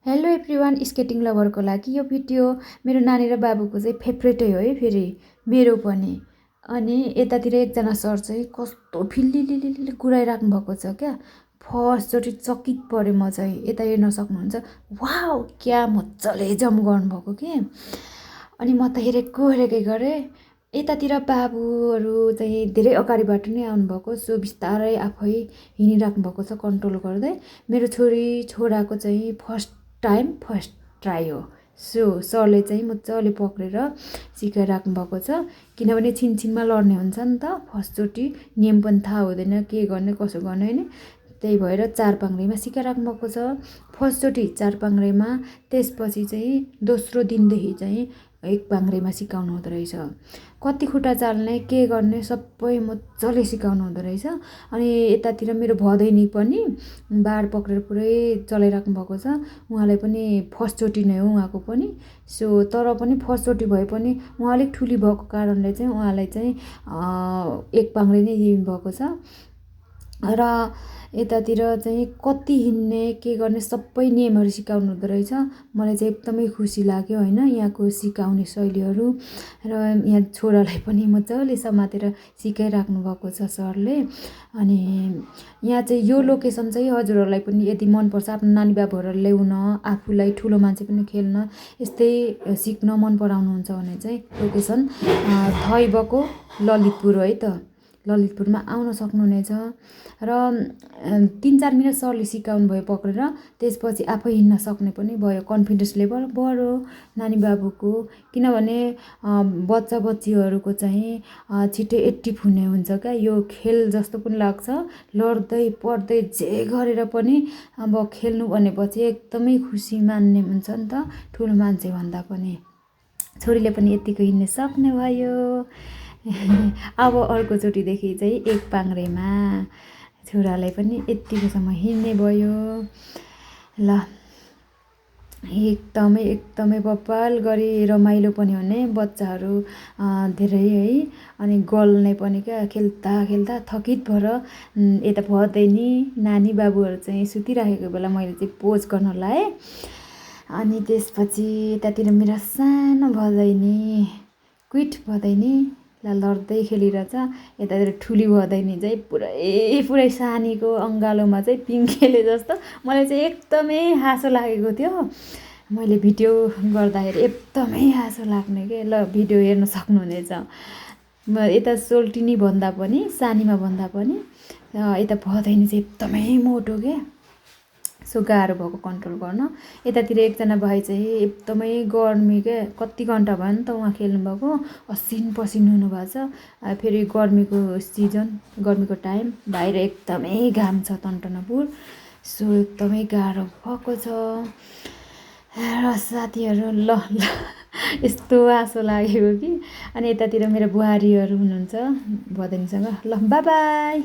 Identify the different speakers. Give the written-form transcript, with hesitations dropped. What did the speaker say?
Speaker 1: Hello everyone, skating लभरको लागि यो video मेरो नानी र बाबुको चाहिँ फेभरेटै हो है। फेरि मेरो पनि। अनि यतातिर एकजना सर चाहिँ कस्तो फिल्लिलिलिलि गुडाइराख्नु भएको छ क्या। फर्स्टचोटि चकित परेँ म चाहिँ। यता हेर्न सक्नुहुन्छ, वाउ क्या मजाले जम्प गर्नुभएको कि। अनि म त हेरेकै गरेँ। यतातिर बाबुहरू चाहिँ धेरै अगाडिबाट नै आउनुभएको, सो बिस्तारै आफै हिँडिराख्नु भएको छ कन्ट्रोल गर्दै। मेरो छोराको चाहिँ फर्स्ट ट्राई हो। सो सरले चाहिँ मजाले पक्रेर सिकाइराख्नु भएको छ, किनभने छिनछिनमा लड्ने हुन्छ नि त। फर्स्टचोटि नियम पनि थाहा हुँदैन, के गर्ने कसो गर्ने होइन। त्यही भएर 4 पाङ्ग्रेमा सिकाइराख्नु भएको छ। फर्स्टचोटि 4 पाङ्ग्रेमा, त्यसपछि चाहिँ दोस्रो दिनदेखि चाहिँ 1 पाङ्ग्रेमा सिकाउनु हुँदो रहेछ। कति खुट्टा चाल्ने के गर्ने सबै मजाले सिकाउनु हुँदो रहेछ। अनि यतातिर मेरो भदैनी पनि बार पक्रेर पुरै चलाइराख्नु भएको छ। उहाँलाई पनि फर्स्टचोटि नै हो उहाँको पनि। सो तर पनि फर्स्टचोटि भए पनि उहाँ अलिक ठुली भएको कारणले चाहिँ उहाँलाई चाहिँ 1 पाङ्ग्रे नै दिनुभएको छ। र यतातिर चाहिँ कति हिँड्ने के गर्ने सबै नियमहरू सिकाउनु हुँदो रहेछ। मलाई चाहिँ एकदमै खुसी लाग्यो होइन यहाँको सिकाउने शैलीहरू। र यहाँ छोरालाई पनि मजाले समातेर सिकाइराख्नु भएको छ सरले। अनि यहाँ चाहिँ यो लोकेसन चाहिँ हजुरहरूलाई पनि यदि मनपर्छ, आफ्नो नानी बाबुहरूलाई ल्याउन, आफूलाई ठुलो मान्छे पनि खेल्न, यस्तै सिक्न मन पराउनुहुन्छ भने चाहिँ लोकेसन थैबको ललितपुर हो है त। ललितपुरमा आउन सक्नुहुनेछ। र 3-4 मिनट सरले सिकाउनु भयो पक्रेर, त्यसपछि आफै हिँड्न सक्ने पनि भयो। कन्फिडेन्स लेभल बढ्यो नानी बाबुको, किनभने बच्चा बच्चीहरूको चाहिँ छिट्टै एक्टिभ हुने हुन्छ क्या। यो खेल जस्तो पनि लाग्छ, लड्दै पढ्दै जे गरेर पनि अब खेल्नु भनेपछि एकदमै खुसी मान्ने हुन्छ नि त, ठुलो मान्छे भन्दा पनि। छोरीले पनि यतिको हिँड्न सक्ने भयो। अब अर्कोचोटिदेखि चाहिँ 1 पाङ्ग्रेमा छोरालाई पनि यत्तिकोसम्म हिँड्ने भयो। ल एकदमै बब्बाल गरी रमाइलो पनि हुने, बच्चाहरू धेरै है। अनि गल्ने पनि क्या, खेल्दा थकित भएर यता भदैनी नानी बाबुहरू चाहिँ सुतिराखेको बेला मैले चाहिँ पोज गर्न लाएँ। अनि त्यसपछि यतातिर मेरो सानो भदैनी क्विट भदैनी लड्दै खेलिरहेछ। यतातिर ठुली भदैनी चाहिँ पुरै सानीको अङ्गालोमा चाहिँ पिङ्केले जस्तो। मलाई चाहिँ एकदमै हाँसो लागेको थियो। मैले भिडियो गर्दाखेरि एकदमै हाँसो लाग्ने के। ल भिडियो हेर्न सक्नुहुनेछ। यता सोल्टिनी भन्दा पनि, सानीमा भन्दा पनि यता भदैनी चाहिँ एकदमै मोटो के। सो गाह्रो भएको कन्ट्रोल गर्न। यतातिर एकजना भाइ चाहिँ एकदमै गर्मी क्या, कति घन्टा भयो नि त उहाँ खेल्नुभएको, असिन पसिन हुनुभएको छ। फेरि गर्मीको सिजन, गर्मीको टाइम, बाहिर एकदमै घाम छ टन्टनपुर। सो एकदमै गाह्रो भएको छ। र साथीहरू ल यस्तो आशो लागेको कि। अनि यतातिर मेरो बुहारीहरू हुनुहुन्छ भदैनीसँग। ल बाई बाई।